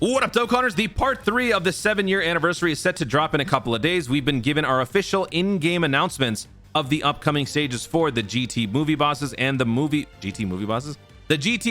What up, Dokkaners? The part 3 of the 7-year anniversary is set to drop in a couple of days. We've been given our official in-game announcements of the upcoming stages for the GT movie bosses and the GT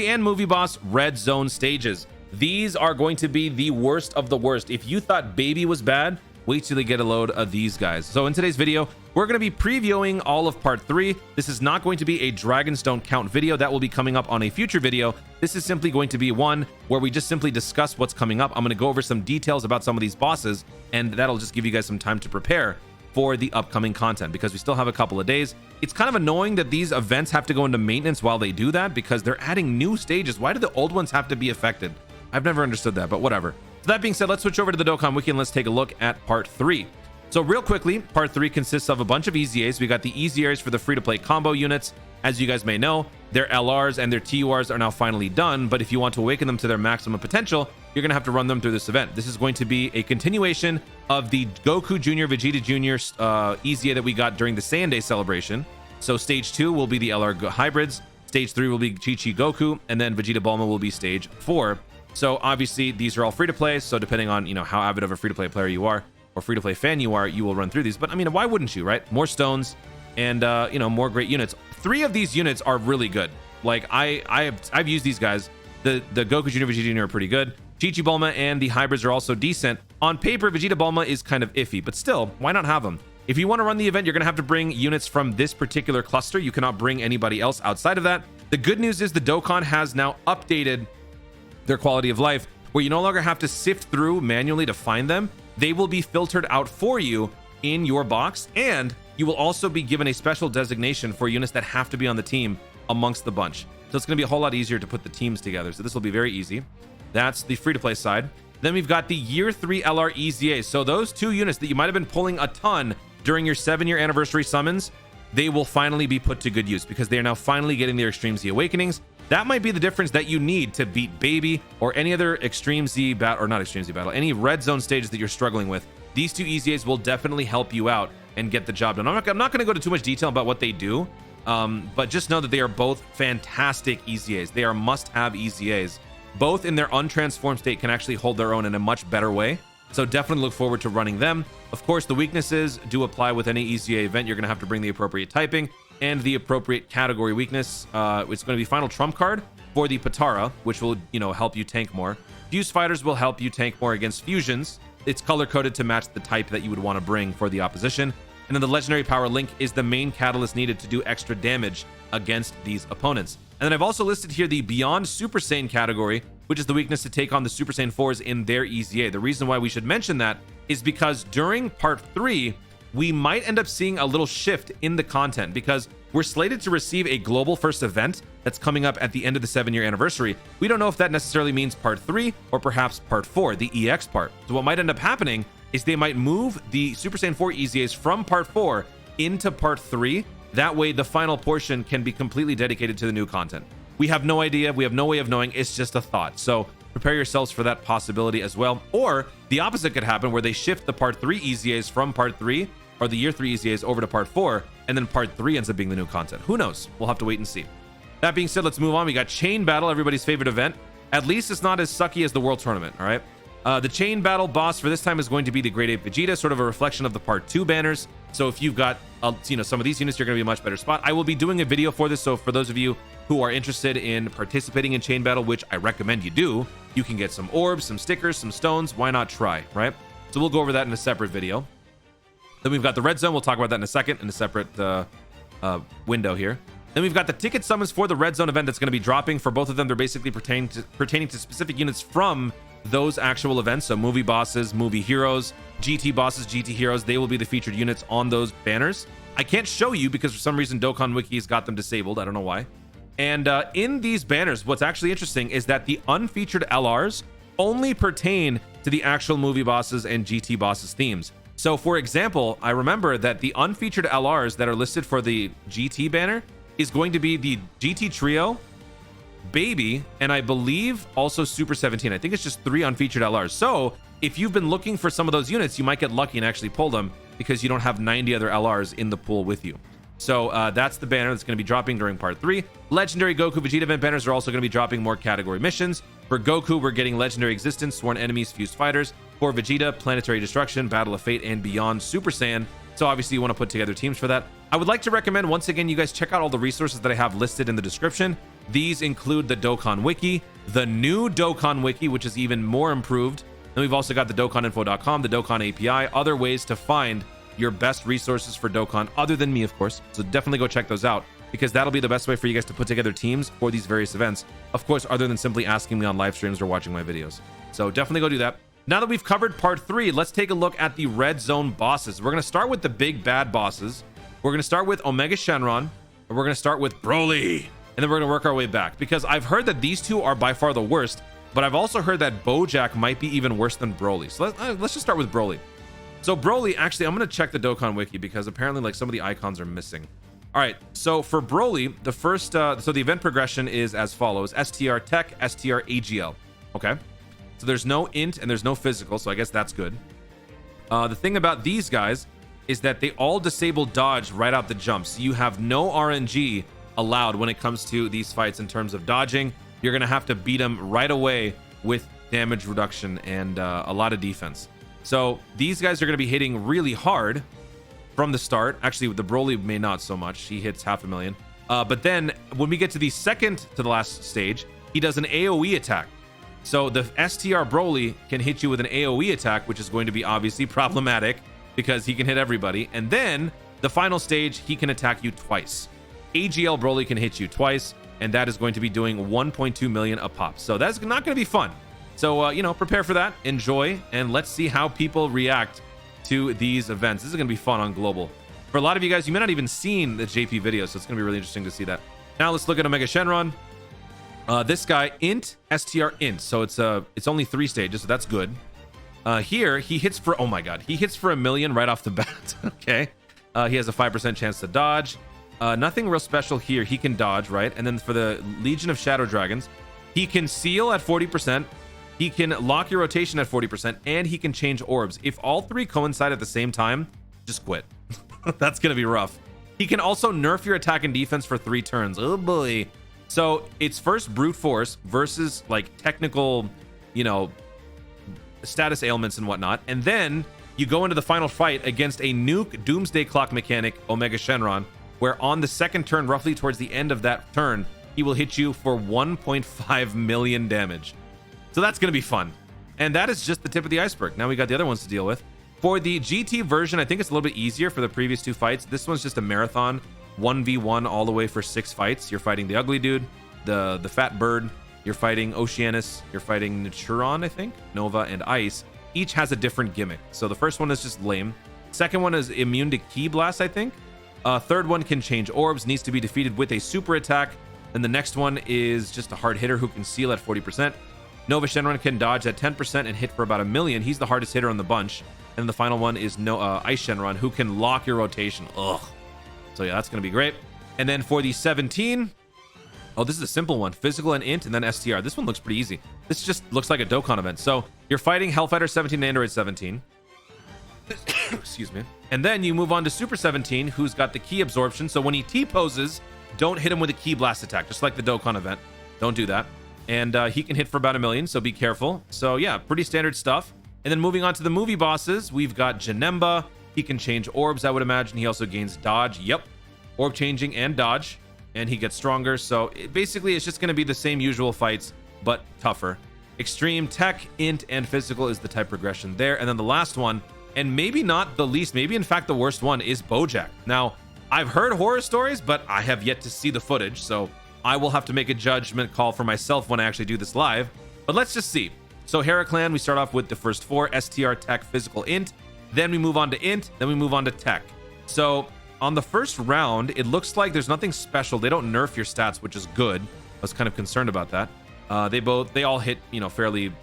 and movie boss red zone stages. These are going to be the worst of the worst. If you thought Baby was bad, wait till you get a load of these guys. So in today's video, we're going to be previewing all of part 3. This is not going to be a Dragonstone count video. That will be coming up on a future video. This is simply going to be one where we just simply discuss what's coming up. I'm going to go over some details about some of these bosses, and that'll just give you guys some time to prepare for the upcoming content because we still have a couple of days. It's kind of annoying that these events have to go into maintenance while they do that because they're adding new stages. Why do the old ones have to be affected? I've never understood that, but whatever. So that being said, let's switch over to the Dokkan Wiki and let's take a look at part 3. So real quickly, part 3 consists of a bunch of easy A's. We got the easy A's for the free-to-play combo units. As you guys may know, their LRs and their TURs are now finally done, but if you want to awaken them to their maximum potential, you're going to have to run them through this event. This is going to be a continuation of the Goku Jr., Vegeta Jr. Easy A that we got during the Saiyan Day celebration. So stage 2 will be the LR hybrids, stage 3 will be Chi-Chi Goku, and then Vegeta Bulma will be stage 4. So obviously these are all free to play. So depending on, how avid of a free to play player you are or free to play fan you are, you will run through these. But I mean, why wouldn't you, right? More stones and, more great units. 3 of these units are really good. Like I've used these guys. The Goku Jr., Vegeta Jr. are pretty good. Chi-Chi Bulma and the hybrids are also decent. On paper, Vegeta Bulma is kind of iffy, but still, why not have them? If you want to run the event, you're going to have to bring units from this particular cluster. You cannot bring anybody else outside of that. The good news is the Dokkan has now updated their quality of life, where you no longer have to sift through manually to find them. They will be filtered out for you in your box, and you will also be given a special designation for units that have to be on the team amongst the bunch. So it's going to be a whole lot easier to put the teams together. So this will be very easy. That's the free-to-play side. Then we've got the Year 3 LR EZA. So those 2 units that you might have been pulling a ton during your 7-year anniversary summons, they will finally be put to good use because they are now finally getting their Extreme Z Awakenings. That might be the difference that you need to beat Baby or any other Extreme Z battle, or not Extreme Z battle, any red zone stages that you're struggling with. These 2 EZAs will definitely help you out and get the job done. I'm not going to go into too much detail about what they do, but just know that they are both fantastic EZAs. They are must-have EZAs. Both in their untransformed state can actually hold their own in a much better way. So definitely look forward to running them. Of course, the weaknesses do apply with any EZA event. You're going to have to bring the appropriate typing and the appropriate category weakness. It's going to be final trump card for the Patara, which will, help you tank more. Fuse fighters will help you tank more against fusions. It's color coded to match the type that you would want to bring for the opposition. And then the legendary power link is the main catalyst needed to do extra damage against these opponents. And then I've also listed here the Beyond Super Saiyan category, which is the weakness to take on the Super Saiyan 4s in their EZA. The reason why we should mention that is because during part 3, we might end up seeing a little shift in the content because we're slated to receive a global first event that's coming up at the end of the 7-year anniversary. We don't know if that necessarily means part 3 or perhaps part 4, the EX part. So what might end up happening is they might move the Super Saiyan 4 EZAs from part 4 into part 3. That way the final portion can be completely dedicated to the new content. We have no idea. We have no way of knowing. It's just a thought. So prepare yourselves for that possibility as well. Or the opposite could happen where they shift the part 3 EZAs from part 3 or the year 3 EZAs over to part 4, and then part 3 ends up being the new content. Who knows? We'll have to wait and see. That being said, let's move on. We got Chain Battle, everybody's favorite event. At least it's not as sucky as the World Tournament, all right? The Chain Battle boss for this time is going to be the Great Ape Vegeta, sort of a reflection of the part 2 banners. So if you've got, some of these units, you're going to be in a much better spot. I will be doing a video for this, so for those of you who are interested in participating in Chain Battle, which I recommend you do, you can get some orbs, some stickers, some stones. Why not try, right? So we'll go over that in a separate video. Then we've got the Red Zone. We'll talk about that in a second in a separate window here. Then we've got the ticket summons for the Red Zone event that's going to be dropping. For both of them, they're basically pertaining to specific units from those actual events. So movie bosses, movie heroes, GT bosses, GT heroes, they will be the featured units on those banners. I can't show you because for some reason Dokkan Wiki has got them disabled. I don't know why. And in these banners, what's actually interesting is that the unfeatured LRs only pertain to the actual movie bosses and GT bosses themes. So for example, I remember that the unfeatured LRs that are listed for the GT banner is going to be the GT Trio, Baby, and I believe also Super 17. I think it's just 3 unfeatured LRs. So if you've been looking for some of those units, you might get lucky and actually pull them because you don't have 90 other LRs in the pool with you. So that's the banner that's going to be dropping during part 3. Legendary Goku Vegeta event banners are also going to be dropping more category missions. For Goku, we're getting Legendary Existence, Sworn Enemies, Fused Fighters. For Vegeta, Planetary Destruction, Battle of Fate, and Beyond Super Saiyan. So obviously you want to put together teams for that. I would like to recommend, once again, you guys check out all the resources that I have listed in the description. These include the Dokkan Wiki, the new Dokkan Wiki, which is even more improved. And we've also got the DokkanInfo.com, the Dokkan API, other ways to find your best resources for Dokkan, other than me, of course. So definitely go check those out, because that'll be the best way for you guys to put together teams for these various events. Of course, other than simply asking me on live streams or watching my videos. So definitely go do that. Now that we've covered part 3, let's take a look at the red zone bosses. We're going to start with the big bad bosses. We're going to start with Omega Shenron, and we're going to start with Broly, and then we're going to work our way back, because I've heard that these two are by far the worst, but I've also heard that Bojack might be even worse than Broly. So let's just start with Broly. So Broly, actually, I'm going to check the Dokkan Wiki, because apparently like some of the icons are missing. All right, so for Broly, the first, so the event progression is as follows: STR Tech, STR AGL. Okay. So there's no int and there's no physical, so I guess that's good. The thing about these guys is that they all disable dodge right out the jump. So you have no RNG allowed when it comes to these fights in terms of dodging. You're going to have to beat them right away with damage reduction and a lot of defense. So these guys are going to be hitting really hard from the start. Actually, the Broly may not so much. He hits 500,000. But then when we get to the second to the last stage, he does an AoE attack. So the STR Broly can hit you with an AoE attack, which is going to be obviously problematic because he can hit everybody. And then the final stage, he can attack you twice. AGL Broly can hit you twice, and that is going to be doing 1.2 million a pop. So that's not going to be fun. So, you know, prepare for that, enjoy, and let's see how people react to these events. This is going to be fun on Global. For a lot of you guys, you may not even seen the JP video, so it's going to be really interesting to see that. Now let's look at Omega Shenron. This guy, int, STR, int. So it's only 3 stages, so that's good. Here, he hits for, oh my god, he hits for 1 million right off the bat. Okay. He has a 5% chance to dodge. Nothing real special here. He can dodge, right? And then for the Legion of Shadow Dragons, he can seal at 40%. He can lock your rotation at 40%, and he can change orbs. If all 3 coincide at the same time, just quit. That's going to be rough. He can also nerf your attack and defense for 3 turns. Oh boy. So it's first brute force versus like technical, you know, status ailments and whatnot. And then you go into the final fight against a nuke doomsday clock mechanic, Omega Shenron, where on the second turn, roughly towards the end of that turn, he will hit you for 1.5 million damage. So that's going to be fun. And that is just the tip of the iceberg. Now we got the other ones to deal with. For the GT version, I think it's a little bit easier for the previous 2 fights. This one's just a marathon. 1v1 all the way for 6 fights. You're fighting the ugly dude, the fat bird, you're fighting Oceanus, you're fighting Nichiron, I think, Nova, and Ice. Each has a different gimmick. So the first one is just lame. Second one is immune to Ki Blast, I think. Third one can change orbs, needs to be defeated with a super attack. And the next one is just a hard hitter who can seal at 40%. Nova Shenron can dodge at 10% and hit for about 1 million. He's the hardest hitter on the bunch. And the final one is Ice Shenron, who can lock your rotation. Ugh. So yeah, that's going to be great. And then for the 17, oh, this is a simple one. Physical and int, and then STR. This one looks pretty easy. This just looks like a Dokkan event. So you're fighting Hellfighter 17 and Android 17. Excuse me. And then you move on to Super 17, who's got the Ki absorption. So when he T-poses, don't hit him with a Ki Blast attack, just like the Dokkan event. Don't do that. And he can hit for about 1 million, so be careful. So yeah, pretty standard stuff. And then moving on to the movie bosses, we've got Janemba. He can change orbs, I would imagine. He also gains dodge. Yep. Orb changing and dodge. And he gets stronger. So basically, it's just going to be the same usual fights, but tougher. Extreme tech, int, and physical is the type progression there. And then the last one, and maybe not the least, maybe in fact the worst one, is Bojack. Now, I've heard horror stories, but I have yet to see the footage. So I will have to make a judgment call for myself when I actually do this live. But let's just see. So Heraclan, we start off with the first 4, STR, tech, physical, int. Then we move on to int, then we move on to tech. So on the first round, it looks like there's nothing special. They don't nerf your stats, which is good. I was kind of concerned about that. They all hit, you know, fairly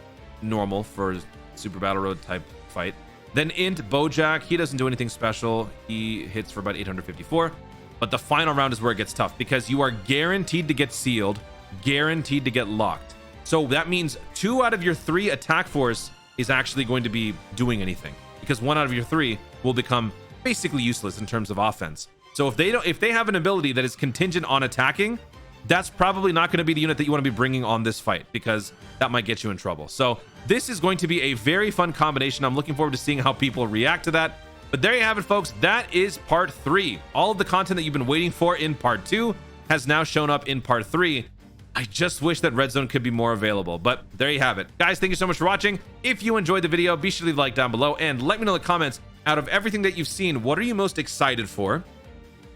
normal for Super Battle Road type fight. Then int, Bojack, he doesn't do anything special. He hits for about 854. But the final round is where it gets tough because you are guaranteed to get sealed, guaranteed to get locked. So that means 2 out of your 3 attack force is actually going to be doing anything, because 1 out of your 3 will become basically useless in terms of offense. So if they have an ability that is contingent on attacking, that's probably not going to be the unit that you want to be bringing on this fight, because that might get you in trouble. So this is going to be a very fun combination. I'm looking forward to seeing how people react to that. But there you have it, folks. That is part 3. All of the content that you've been waiting for in part 2 has now shown up in part 3. I just wish that Red Zone could be more available, but there you have it. Guys, thank you so much for watching. If you enjoyed the video, be sure to leave a like down below and let me know in the comments, out of everything that you've seen, what are you most excited for?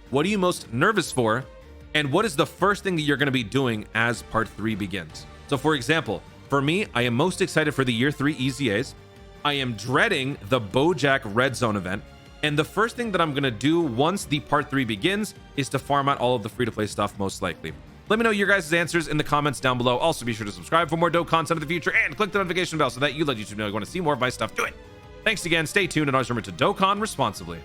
What are you most nervous for? And what is the first thing that you're going to be doing as part 3 begins? So for example, for me, I am most excited for the year 3 EZAs. I am dreading the Bojack Red Zone event. And the first thing that I'm going to do once the part 3 begins is to farm out all of the free-to-play stuff, most likely. Let me know your guys' answers in the comments down below. Also, be sure to subscribe for more dope content in the future and click the notification bell so that you let YouTube know you want to see more of my stuff. Do it. Thanks again. Stay tuned and always remember to Dokkan responsibly.